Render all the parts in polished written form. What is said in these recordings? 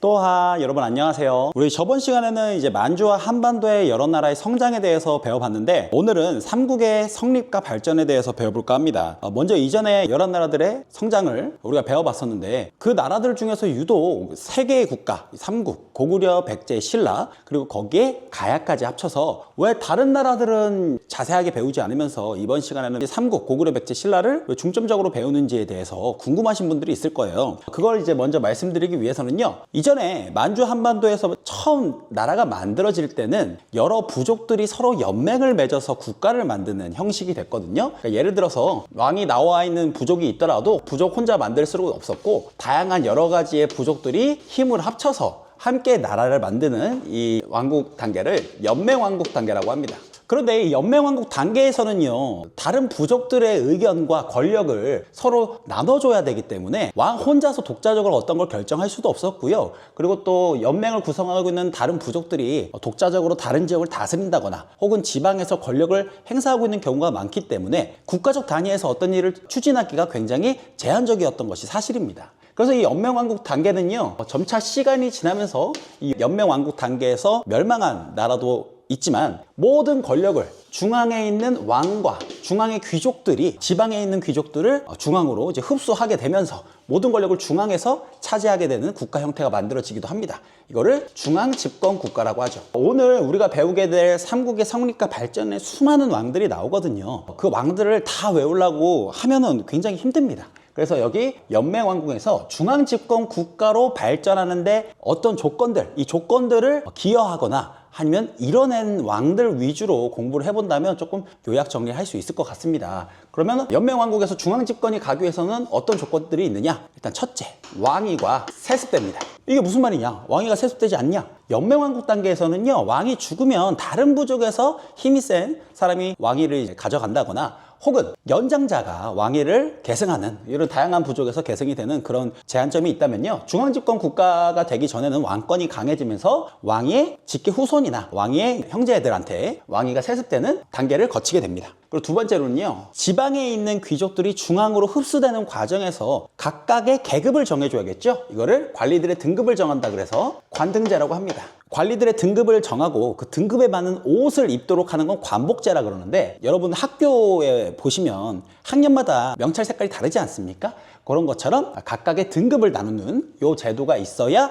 또하 여러분 안녕하세요. 우리 저번 시간에는 이제 만주와 한반도의 여러 나라의 성장에 대해서 배워봤는데 오늘은 삼국의 성립과 발전에 대해서 배워볼까 합니다. 먼저 이전에 여러 나라들의 성장을 우리가 배워봤었는데 그 나라들 중에서 유독 세 개의 국가, 삼국, 고구려, 백제, 신라 그리고 거기에 가야까지 합쳐서 왜 다른 나라들은 자세하게 배우지 않으면서 이번 시간에는 삼국, 고구려, 백제, 신라를 왜 중점적으로 배우는지에 대해서 궁금하신 분들이 있을 거예요. 그걸 이제 먼저 말씀드리기 위해서는요. 이전에 만주 한반도에서 처음 나라가 만들어질 때는 여러 부족들이 서로 연맹을 맺어서 국가를 만드는 형식이 됐거든요. 그러니까 예를 들어서 왕이 나와 있는 부족이 있더라도 부족 혼자 만들 수는 없었고 다양한 여러 가지의 부족들이 힘을 합쳐서 함께 나라를 만드는 이 왕국 단계를 연맹왕국 단계라고 합니다. 그런데 이 연맹왕국 단계에서는요, 다른 부족들의 의견과 권력을 서로 나눠줘야 되기 때문에 왕 혼자서 독자적으로 어떤 걸 결정할 수도 없었고요. 그리고 또 연맹을 구성하고 있는 다른 부족들이 독자적으로 다른 지역을 다스린다거나 혹은 지방에서 권력을 행사하고 있는 경우가 많기 때문에 국가적 단위에서 어떤 일을 추진하기가 굉장히 제한적이었던 것이 사실입니다. 그래서 이 연맹왕국 단계는요, 점차 시간이 지나면서 이 연맹왕국 단계에서 멸망한 나라도 있지만 모든 권력을 중앙에 있는 왕과 중앙의 귀족들이 지방에 있는 귀족들을 중앙으로 이제 흡수하게 되면서 모든 권력을 중앙에서 차지하게 되는 국가 형태가 만들어지기도 합니다. 이거를 중앙 집권 국가라고 하죠. 오늘 우리가 배우게 될 삼국의 성립과 발전에 수많은 왕들이 나오거든요. 그 왕들을 다 외우려고 하면은 굉장히 힘듭니다. 그래서 여기 연맹왕국에서 중앙집권 국가로 발전하는데 어떤 조건들, 이 조건들을 기여하거나 아니면 이뤄낸 왕들 위주로 공부를 해본다면 조금 요약 정리할 수 있을 것 같습니다. 그러면 연맹왕국에서 중앙집권이 가기 위해서는 어떤 조건들이 있느냐? 일단 첫째, 왕위가 세습됩니다. 이게 무슨 말이냐? 왕위가 세습되지 않냐? 연맹왕국 단계에서는요, 왕이 죽으면 다른 부족에서 힘이 센 사람이 왕위를 가져간다거나 혹은 연장자가 왕위를 계승하는 이런 다양한 부족에서 계승이 되는 그런 제한점이 있다면요, 중앙집권 국가가 되기 전에는 왕권이 강해지면서 왕의 직계 후손이나 왕의 형제들한테 왕위가 세습되는 단계를 거치게 됩니다. 그리고 두 번째로는요, 지방에 있는 귀족들이 중앙으로 흡수되는 과정에서 각각의 계급을 정해줘야겠죠. 이거를 관리들의 등급을 정한다 그래서 관등제라고 합니다. 관리들의 등급을 정하고 그 등급에 맞는 옷을 입도록 하는 건 관복제라 그러는데, 여러분 학교에 보시면 학년마다 명찰 색깔이 다르지 않습니까? 그런 것처럼 각각의 등급을 나누는 요 제도가 있어야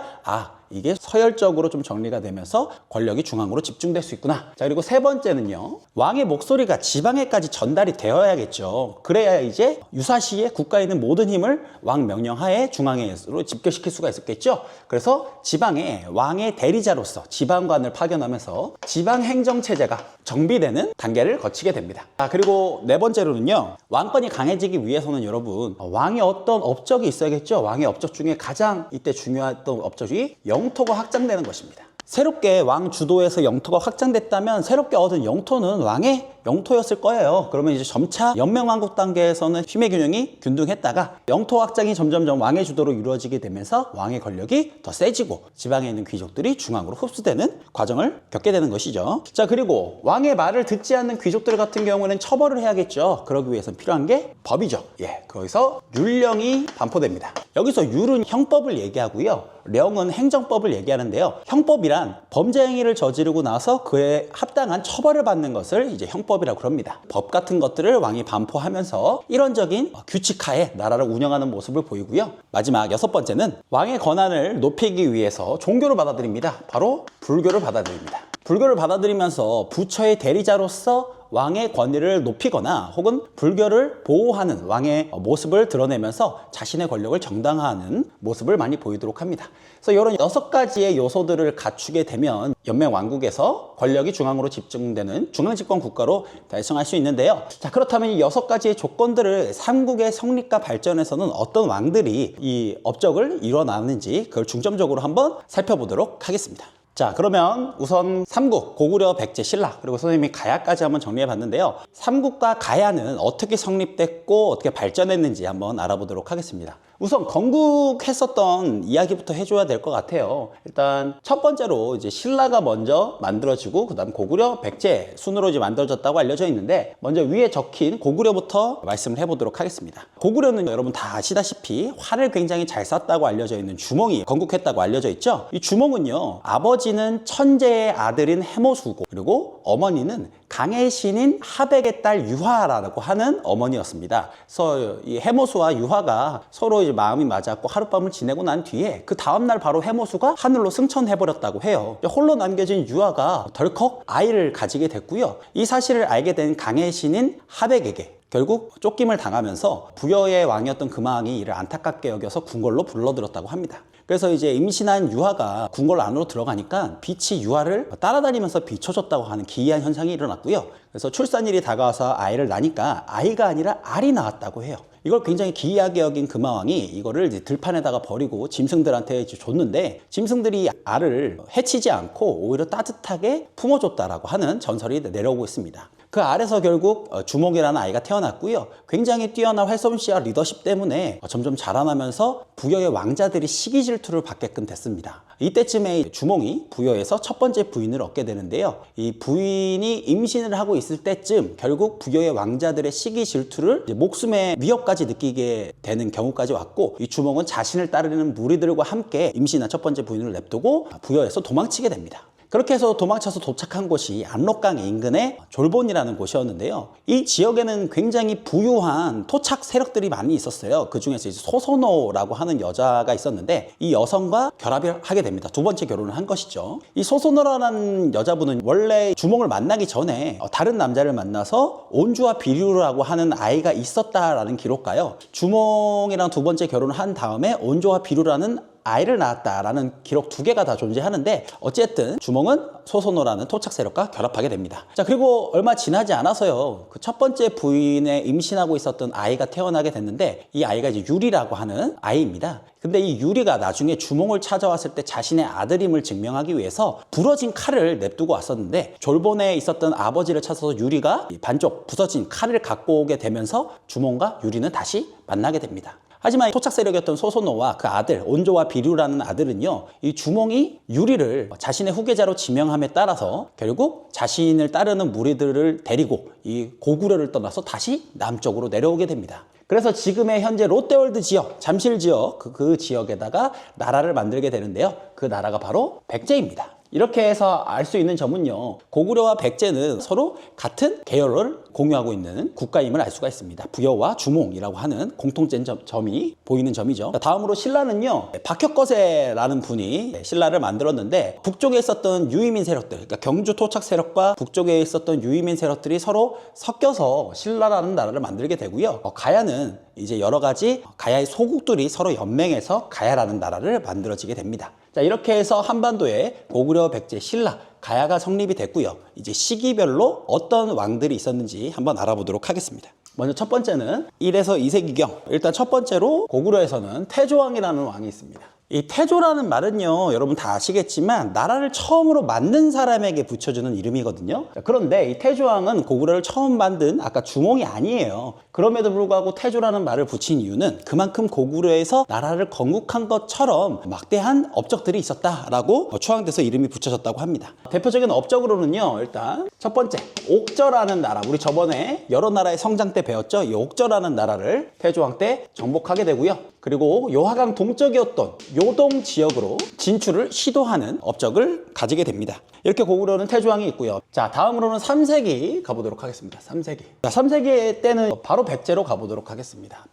이게 서열적으로 좀 정리가 되면서 권력이 중앙으로 집중될 수 있구나. 자, 그리고 세 번째는요, 왕의 목소리가 지방에까지 전달이 되어야겠죠. 그래야 이제 유사시에 국가에 있는 모든 힘을 왕 명령하에 중앙으로 집결시킬 수가 있었겠죠. 그래서 지방에 왕의 대리자로서 지방관을 파견하면서 지방행정체제가 정비되는 단계를 거치게 됩니다. 그리고 네 번째로는요, 왕권이 강해지기 위해서는 여러분, 왕의 어떤 업적이 있어야겠죠. 왕의 업적 중에 가장 이때 중요했던 업적이 영토가 확장되는 것입니다. 새롭게 왕 주도에서 영토가 확장됐다면 새롭게 얻은 영토는 왕의 영토였을 거예요. 그러면 이제 점차 연맹왕국 단계에서는 힘의 균형이 균등했다가 영토 확장이 점점점 왕의 주도로 이루어지게 되면서 왕의 권력이 더 세지고 지방에 있는 귀족들이 중앙으로 흡수되는 과정을 겪게 되는 것이죠. 자, 그리고 왕의 말을 듣지 않는 귀족들 같은 경우는 처벌을 해야겠죠. 그러기 위해서 필요한 게 법이죠. 거기서 율령이 반포됩니다. 여기서 율은 형법을 얘기하고요, 령은 행정법을 얘기하는데요. 형법이란 범죄 행위를 저지르고 나서 그에 합당한 처벌을 받는 것을 이제 형법이라고 합니다. 법 같은 것들을 왕이 반포하면서 일원적인 규칙하에 나라를 운영하는 모습을 보이고요. 마지막 여섯 번째는 왕의 권한을 높이기 위해서 종교를 받아들입니다. 바로 불교를 받아들입니다. 불교를 받아들이면서 부처의 대리자로서 왕의 권위를 높이거나 혹은 불교를 보호하는 왕의 모습을 드러내면서 자신의 권력을 정당화하는 모습을 많이 보이도록 합니다. 그래서 이런 6가지의 요소들을 갖추게 되면 연맹왕국에서 권력이 중앙으로 집중되는 중앙집권 국가로 달성할 수 있는데요. 자, 그렇다면 이 6가지의 조건들을 삼국의 성립과 발전에서는 어떤 왕들이 이 업적을 이뤄나는지 그걸 중점적으로 한번 살펴보도록 하겠습니다. 자, 그러면 우선 삼국, 고구려, 백제, 신라, 그리고 선생님이 가야까지 한번 정리해 봤는데요. 삼국과 가야는 어떻게 성립됐고 어떻게 발전했는지 한번 알아보도록 하겠습니다. 우선 건국했었던 이야기부터 해줘야 될 것 같아요. 일단 첫 번째로 이제 신라가 먼저 만들어지고 그 다음 고구려, 백제 순으로 이제 만들어졌다고 알려져 있는데, 먼저 위에 적힌 고구려부터 말씀을 해보도록 하겠습니다. 고구려는 여러분 다 아시다시피 활을 굉장히 잘 쐈다고 알려져 있는 주몽이 건국했다고 알려져 있죠. 이 주몽은요, 아버지는 천재의 아들인 해모수고, 그리고 어머니는 강의 신인 하백의 딸 유화라고 하는 어머니였습니다. 그래서 이 해모수와 유화가 서로 이제 마음이 맞았고 하룻밤을 지내고 난 뒤에 그 다음날 바로 해모수가 하늘로 승천해버렸다고 해요. 홀로 남겨진 유화가 덜컥 아이를 가지게 됐고요. 이 사실을 알게 된 강의 신인 하백에게 결국 쫓김을 당하면서 부여의 왕이었던 금왕이 이를 안타깝게 여겨서 궁궐로 불러들었다고 합니다. 그래서 이제 임신한 유화가 궁궐 안으로 들어가니까 빛이 유화를 따라다니면서 비춰줬다고 하는 기이한 현상이 일어났고요. 그래서 출산일이 다가와서 아이를 낳으니까 아이가 아니라 알이 나왔다고 해요. 이걸 굉장히 기이하게 여긴 금화왕이 이거를 이제 들판에다가 버리고 짐승들한테 이제 줬는데, 짐승들이 알을 해치지 않고 오히려 따뜻하게 품어줬다라고 하는 전설이 내려오고 있습니다. 그 알에서 결국 주몽이라는 아이가 태어났고요. 굉장히 뛰어난 활솜씨와 리더십 때문에 점점 자라나면서 부여의 왕자들이 시기 질투를 받게끔 됐습니다. 이때쯤에 주몽이 부여에서 첫 번째 부인을 얻게 되는데요. 이 부인이 임신을 하고 있을 때쯤 결국 부여의 왕자들의 시기 질투를 목숨의 위협까지 느끼게 되는 경우까지 왔고, 이 주몽은 자신을 따르는 무리들과 함께 임신한 첫 번째 부인을 냅두고 부여에서 도망치게 됩니다. 그렇게 해서 도망쳐서 도착한 곳이 압록강 인근의 졸본이라는 곳이었는데요. 이 지역에는 굉장히 부유한 토착 세력들이 많이 있었어요. 그 중에서 이제 소소노라고 하는 여자가 있었는데, 이 여성과 결합을 하게 됩니다. 두 번째 결혼을 한 것이죠. 이 소소노라는 여자분은 원래 주몽을 만나기 전에 다른 남자를 만나서 온주와 비류라고 하는 아이가 있었다라는 기록가요. 주몽이랑 두 번째 결혼을 한 다음에 온주와 비류라는 아이를 낳았다라는 기록 두 개가 다 존재하는데, 어쨌든 주몽은 소소노라는 토착 세력과 결합하게 됩니다. 자, 그리고 얼마 지나지 않아서요, 그 첫 번째 부인에 임신하고 있었던 아이가 태어나게 됐는데, 이 아이가 이제 유리라고 하는 아이입니다. 근데 이 유리가 나중에 주몽을 찾아왔을 때 자신의 아들임을 증명하기 위해서 부러진 칼을 냅두고 왔었는데, 졸본에 있었던 아버지를 찾아서 유리가 반쪽 부서진 칼을 갖고 오게 되면서 주몽과 유리는 다시 만나게 됩니다. 하지만 토착 세력이었던 소소노와 그 아들 온조와 비류라는 아들은요, 이 주몽이 유리를 자신의 후계자로 지명함에 따라서 결국 자신을 따르는 무리들을 데리고 이 고구려를 떠나서 다시 남쪽으로 내려오게 됩니다. 그래서 지금의 현재 롯데월드 지역, 잠실 지역 그 지역에다가 나라를 만들게 되는데요. 그 나라가 바로 백제입니다. 이렇게 해서 알 수 있는 점은요, 고구려와 백제는 서로 같은 계열을 공유하고 있는 국가임을 알 수가 있습니다. 부여와 주몽이라고 하는 공통된 점이 보이는 점이죠. 다음으로 신라는요, 박혁거세라는 분이 신라를 만들었는데, 북쪽에 있었던 유이민 세력들, 그러니까 경주 토착 세력과 북쪽에 있었던 유이민 세력들이 서로 섞여서 신라라는 나라를 만들게 되고요. 가야는 이제 여러 가지 가야의 소국들이 서로 연맹해서 가야라는 나라를 만들어지게 됩니다. 자, 이렇게 해서 한반도에 고구려, 백제, 신라, 가야가 성립이 됐고요. 이제 시기별로 어떤 왕들이 있었는지 한번 알아보도록 하겠습니다. 먼저 첫 번째는 1에서 2세기경. 일단 첫 번째로 고구려에서는 태조왕이라는 왕이 있습니다. 이 태조라는 말은요, 여러분 다 아시겠지만 나라를 처음으로 만든 사람에게 붙여주는 이름이거든요. 그런데 이 태조왕은 고구려를 처음 만든 아까 주몽이 아니에요. 그럼에도 불구하고 태조라는 말을 붙인 이유는 그만큼 고구려에서 나라를 건국한 것처럼 막대한 업적들이 있었다라고 추앙돼서 이름이 붙여졌다고 합니다. 대표적인 업적으로는요, 일단 첫 번째 옥저라는 나라, 우리 저번에 여러 나라의 성장 때 배웠죠. 이 옥저라는 나라를 태조왕 때 정복하게 되고요. 그리고 요하강 동쪽이었던 요동 지역으로 진출을 시도하는 업적을 가지게 됩니다. 이렇게 고구려는 태조왕이 있고요. 자, 다음으로는 3세기 가보도록 하겠습니다. 3세기. 자, 3세기 때는 바로 백제로 가보도록 하겠습니다.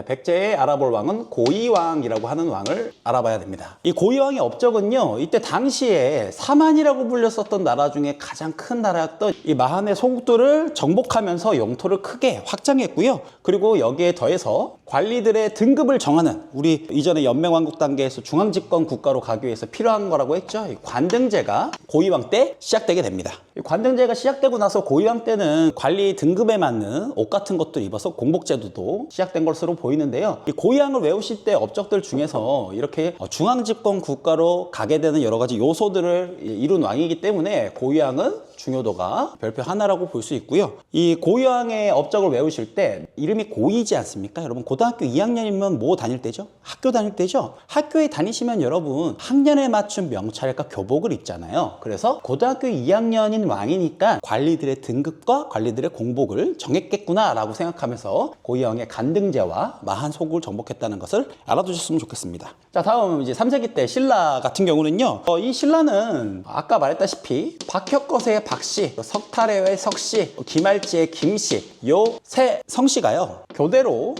백제의 알아볼 왕은 고이왕이라고 하는 왕을 알아봐야 됩니다. 이 고이왕의 업적은요, 이때 당시에 사만이라고 불렸었던 나라 중에 가장 큰 나라였던 이 마한의 소국들을 정복하면서 영토를 크게 확장했고요. 그리고 여기에 더해서 관리들의 등급을 정하는, 우리 이전에 연맹왕국 단계에서 중앙집권 국가로 가기 위해서 필요한 거라고 했죠. 이 관등제가 고이왕 때 시작되게 됩니다. 관등제가 시작되고 나서 고유왕 때는 관리 등급에 맞는 옷 같은 것도 입어서 공복제도도 시작된 것으로 보이는데요. 이 고유왕을 외우실 때 업적들 중에서 이렇게 중앙집권 국가로 가게 되는 여러 가지 요소들을 이룬 왕이기 때문에 고유왕은 중요도가 별표 하나라고 볼 수 있고요. 이 고유왕의 업적을 외우실 때 이름이 고이지 않습니까? 여러분 고등학교 2학년이면 뭐 다닐 때죠? 학교 다닐 때죠? 학교에 다니시면 여러분 학년에 맞춘 명찰과 교복을 입잖아요. 그래서 고등학교 2학년인 왕이니까 관리들의 등급과 관리들의 공복을 정했겠구나 라고 생각하면서 고유왕의 간등제와 마한소국을 정복했다는 것을 알아두셨으면 좋겠습니다. 자, 다음 이제 3세기 때 신라 같은 경우는요. 이 신라는 아까 말했다시피 박혁거세의 박씨, 석탈해의 석씨, 김할지의 김씨, 요 세 성씨가요. 교대로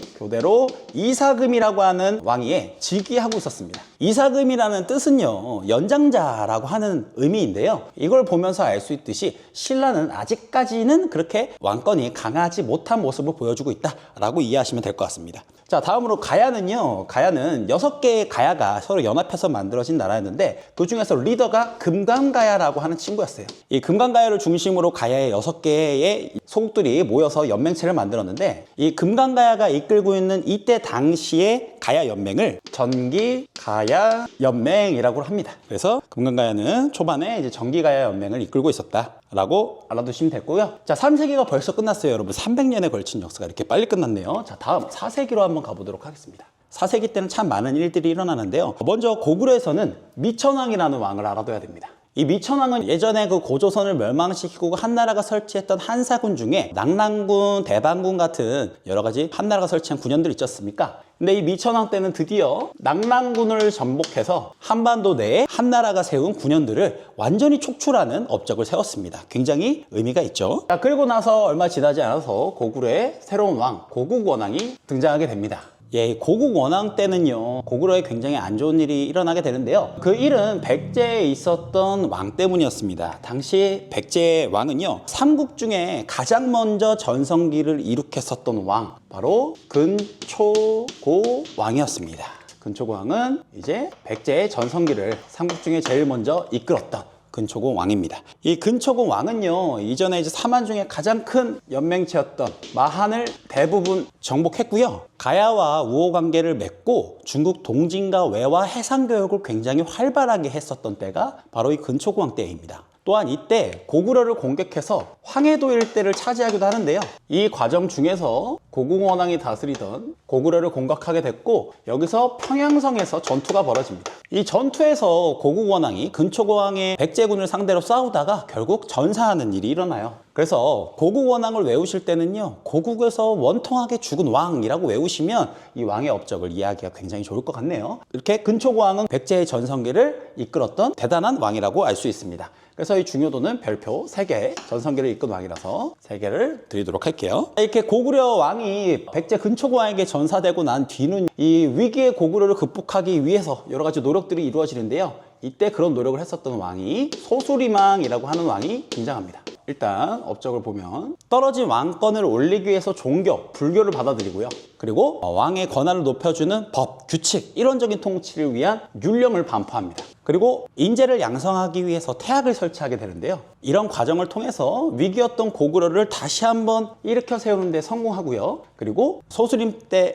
이사금이라고 하는 왕위에 즉위하고 있었습니다. 이사금이라는 뜻은요, 연장자라고 하는 의미인데요. 이걸 보면서 알 수 있듯이 신라는 아직까지는 그렇게 왕권이 강하지 못한 모습을 보여주고 있다라고 이해하시면 될 것 같습니다. 자, 다음으로 가야는요. 가야는 6개의 가야가 서로 연합해서 만들어진 나라였는데 그 중에서 리더가 금강가야라고 하는 친구였어요. 이 금강가야를 중심으로 가야의 6개의 소국들이 모여서 연맹체를 만들었는데 이 금강가야가 이끌고 있는 이때 당시의 가야 연맹을 전기가야 연맹이라고 합니다. 그래서 금강가야는 초반에 이제 전기가야 연맹을 이끌고 있었다라고 알아두시면 됐고요. 자, 3세기가 벌써 끝났어요, 여러분. 300년에 걸친 역사가 이렇게 빨리 끝났네요. 자, 다음 4세기로 한번 가보도록 하겠습니다. 4세기 때는 참 많은 일들이 일어나는데요. 먼저 고구려에서는 미천왕이라는 왕을 알아둬야 됩니다. 이 미천왕은 예전에 그 고조선을 멸망시키고 한나라가 설치했던 한사군 중에 낙랑군, 대방군 같은 여러 가지 한나라가 설치한 군현들 있지 않습니까? 근데 이 미천왕 때는 드디어 낙랑군을 전복해서 한반도 내에 한나라가 세운 군현들을 완전히 촉출하는 업적을 세웠습니다. 굉장히 의미가 있죠. 자, 그리고 나서 얼마 지나지 않아서 고구려의 새로운 왕, 고국원왕이 등장하게 됩니다. 예, 고국원왕 때는요, 고구려에 굉장히 안 좋은 일이 일어나게 되는데요. 그 일은 백제에 있었던 왕 때문이었습니다. 당시 백제 왕은요, 삼국 중에 가장 먼저 전성기를 이룩했었던 왕, 바로 근초고 왕이었습니다. 근초고 왕은 이제 백제의 전성기를 삼국 중에 제일 먼저 이끌었던 근초고 왕입니다. 이 근초고 왕은요, 이전에 이제 사만 중에 가장 큰 연맹체였던 마한을 대부분 정복했고요. 가야와 우호 관계를 맺고 중국 동진과 외화 해상 교역을 굉장히 활발하게 했었던 때가 바로 이 근초고 왕 때입니다. 또한 이때 고구려를 공격해서 황해도 일대를 차지하기도 하는데요. 이 과정 중에서 고국원왕이 다스리던 고구려를 공격하게 됐고 여기서 평양성에서 전투가 벌어집니다. 이 전투에서 고국원왕이 근초고왕의 백제군을 상대로 싸우다가 결국 전사하는 일이 일어나요. 그래서 고국원왕을 외우실 때는요, 고국에서 원통하게 죽은 왕이라고 외우시면 이 왕의 업적을 이해하기가 굉장히 좋을 것 같네요. 이렇게 근초고왕은 백제의 전성기를 이끌었던 대단한 왕이라고 알 수 있습니다. 그래서 이 중요도는 별표 3개, 전성기를 이끈 왕이라서 3개를 드리도록 할게요. 이렇게 고구려 왕이 백제 근초고왕에게 전사되고 난 뒤는 이 위기의 고구려를 극복하기 위해서 여러 가지 노력들이 이루어지는데요. 이때 그런 노력을 했었던 왕이 소수리망이라고 하는 왕이 등장합니다. 일단 업적을 보면 떨어진 왕권을 올리기 위해서 종교, 불교를 받아들이고요. 그리고 왕의 권한을 높여주는 법, 규칙, 일원적인 통치를 위한 율령을 반포합니다. 그리고 인재를 양성하기 위해서 태학을 설치하게 되는데요. 이런 과정을 통해서 위기였던 고구려를 다시 한번 일으켜 세우는 데 성공하고요. 그리고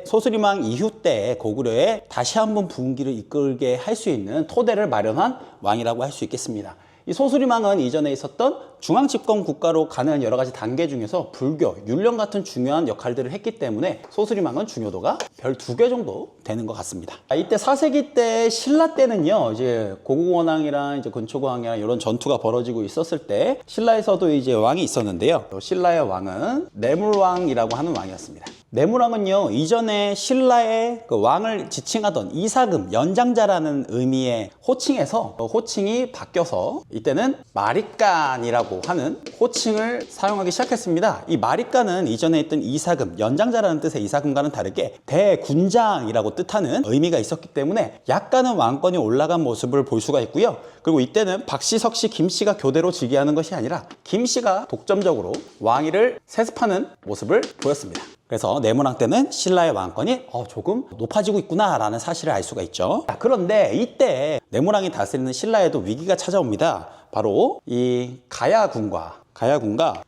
소수림왕 이후 때 고구려에 다시 한번 부흥기를 이끌게 할 수 있는 토대를 마련한 왕이라고 할 수 있겠습니다. 이 소수림왕은 이전에 있었던 중앙집권 국가로 가는 여러 가지 단계 중에서 불교, 율령 같은 중요한 역할들을 했기 때문에 소수림왕은 중요도가 별 2개 정도 되는 것 같습니다. 이때 4세기 때 신라 때는요, 이제 고국원왕이랑 이제 근초고왕이랑 이런 전투가 벌어지고 있었을 때 신라에서도 이제 왕이 있었는데요. 신라의 왕은 내물왕이라고 하는 왕이었습니다. 내물왕은요, 이전에 신라의 그 왕을 지칭하던 이사금, 연장자라는 의미의 호칭에서 호칭이 바뀌어서 이때는 마립간이라고 하는 호칭을 사용하기 시작했습니다. 이 마립간은 이전에 있던 이사금, 연장자라는 뜻의 이사금과는 다르게 대군장이라고 뜻하는 의미가 있었기 때문에 약간은 왕권이 올라간 모습을 볼 수가 있고요. 그리고 이때는 박씨, 석씨, 김씨가 교대로 즉위하는 것이 아니라 김씨가 독점적으로 왕위를 세습하는 모습을 보였습니다. 그래서 네모난 때는 신라의 왕권이 조금 높아지고 있구나라는 사실을 알 수가 있죠. 그런데 이때 네모난이 다스리는 신라에도 위기가 찾아옵니다. 바로 이 가야군과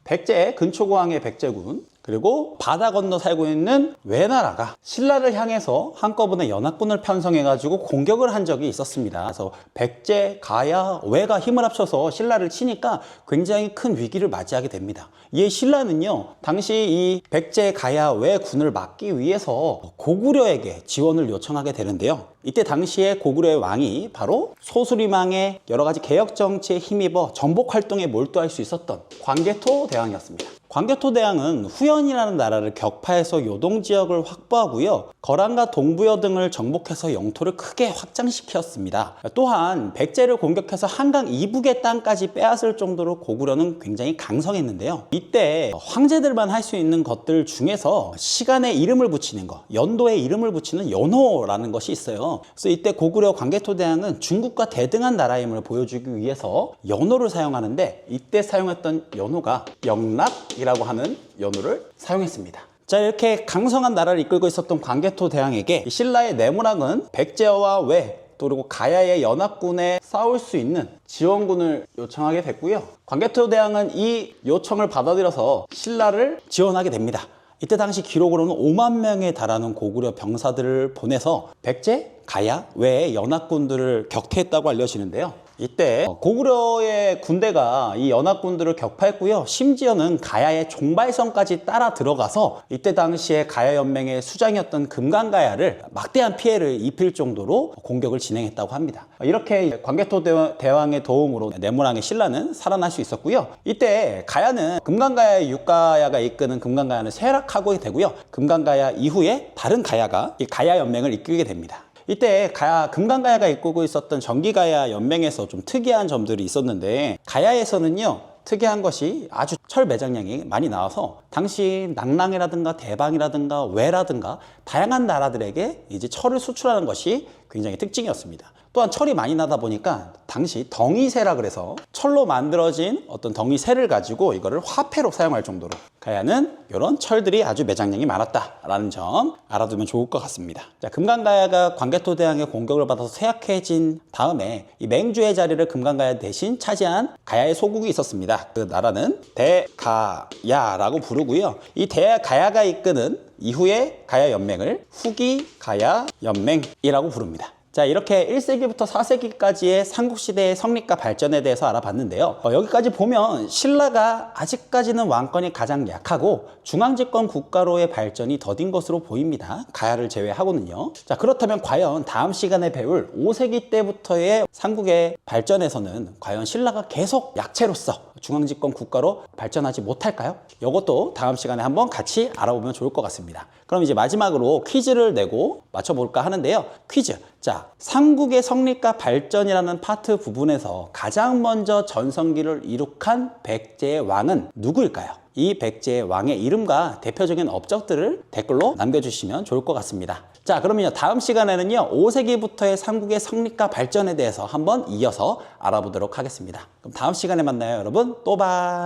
백제 근초고왕의 백제군, 그리고 바다 건너 살고 있는 외나라가 신라를 향해서 한꺼번에 연합군을 편성해가지고 공격을 한 적이 있었습니다. 그래서 백제, 가야, 외가 힘을 합쳐서 신라를 치니까 굉장히 큰 위기를 맞이하게 됩니다. 이에 신라는요, 당시 이 백제, 가야, 외 군을 막기 위해서 고구려에게 지원을 요청하게 되는데요. 이때 당시에 고구려의 왕이 바로 소수리망의 여러 가지 개혁 정치에 힘입어 정복 활동에 몰두할 수 있었던 광개토 대왕이었습니다. 광개토 대왕은 후연이라는 나라를 격파해서 요동 지역을 확보하고요, 거란과 동부여 등을 정복해서 영토를 크게 확장시켰습니다. 또한 백제를 공격해서 한강 이북의 땅까지 빼앗을 정도로 고구려는 굉장히 강성했는데요. 이때 황제들만 할 수 있는 것들 중에서 시간에 이름을 붙이는 것, 연도에 이름을 붙이는 연호라는 것이 있어요. 그래서 이때 고구려 광개토 대왕은 중국과 대등한 나라임을 보여주기 위해서 연호를 사용하는데, 이때 사용했던 연호가 영락이라고 하는 연호를 사용했습니다. 자, 이렇게 강성한 나라를 이끌고 있었던 광개토 대왕에게 신라의 네모락은 백제와 외, 그리고 가야의 연합군에 싸울 수 있는 지원군을 요청하게 됐고요. 광개토 대왕은 이 요청을 받아들여서 신라를 지원하게 됩니다. 이때 당시 기록으로는 5만 명에 달하는 고구려 병사들을 보내서 백제, 가야, 외의 연합군들을 격퇴했다고 알려지는데요. 이때 고구려의 군대가 이 연합군들을 격파했고요. 심지어는 가야의 종발성까지 따라 들어가서 이때 당시에 가야 연맹의 수장이었던 금강가야를 막대한 피해를 입힐 정도로 공격을 진행했다고 합니다. 이렇게 광개토 대왕의 도움으로 네모랑의 신라는 살아날 수 있었고요. 이때 가야는 금강가야의 육가야가 이끄는 금강가야는 쇠락하고 되고요. 금강가야 이후에 다른 가야가 이 가야 연맹을 이끌게 됩니다. 이때 금강가야가 이끌고 있었던 정기가야 연맹에서 좀 특이한 점들이 있었는데, 가야에서는요, 특이한 것이 아주 철 매장량이 많이 나와서 당시 낙랑이라든가 대방이라든가 외라든가 다양한 나라들에게 이제 철을 수출하는 것이 굉장히 특징이었습니다. 또한 철이 많이 나다 보니까 당시 덩이쇠라 그래서 철로 만들어진 어떤 덩이쇠를 가지고 이거를 화폐로 사용할 정도로 가야는 이런 철들이 아주 매장량이 많았다라는 점 알아두면 좋을 것 같습니다. 자, 금강가야가 광개토 대왕의 공격을 받아서 쇠약해진 다음에 이 맹주의 자리를 금강가야 대신 차지한 가야의 소국이 있었습니다. 그 나라는 대가야라고 부르고요. 이 대가야가 이끄는 이후의 가야 연맹을 후기 가야 연맹이라고 부릅니다. 자, 이렇게 1세기부터 4세기까지의 삼국시대의 성립과 발전에 대해서 알아봤는데요. 여기까지 보면 신라가 아직까지는 왕권이 가장 약하고 중앙집권 국가로의 발전이 더딘 것으로 보입니다. 가야를 제외하고는요. 자, 그렇다면 과연 다음 시간에 배울 5세기 때부터의 삼국의 발전에서는 과연 신라가 계속 약체로서 중앙집권 국가로 발전하지 못할까요? 이것도 다음 시간에 한번 같이 알아보면 좋을 것 같습니다. 그럼 이제 마지막으로 퀴즈를 내고 맞춰볼까 하는데요. 퀴즈. 자, 삼국의 성립과 발전이라는 파트 부분에서 가장 먼저 전성기를 이룩한 백제의 왕은 누구일까요? 이 백제의 왕의 이름과 대표적인 업적들을 댓글로 남겨주시면 좋을 것 같습니다. 자, 그러면요, 다음 시간에는요, 5세기부터의 삼국의 성립과 발전에 대해서 한번 이어서 알아보도록 하겠습니다. 그럼 다음 시간에 만나요, 여러분. 또 봐.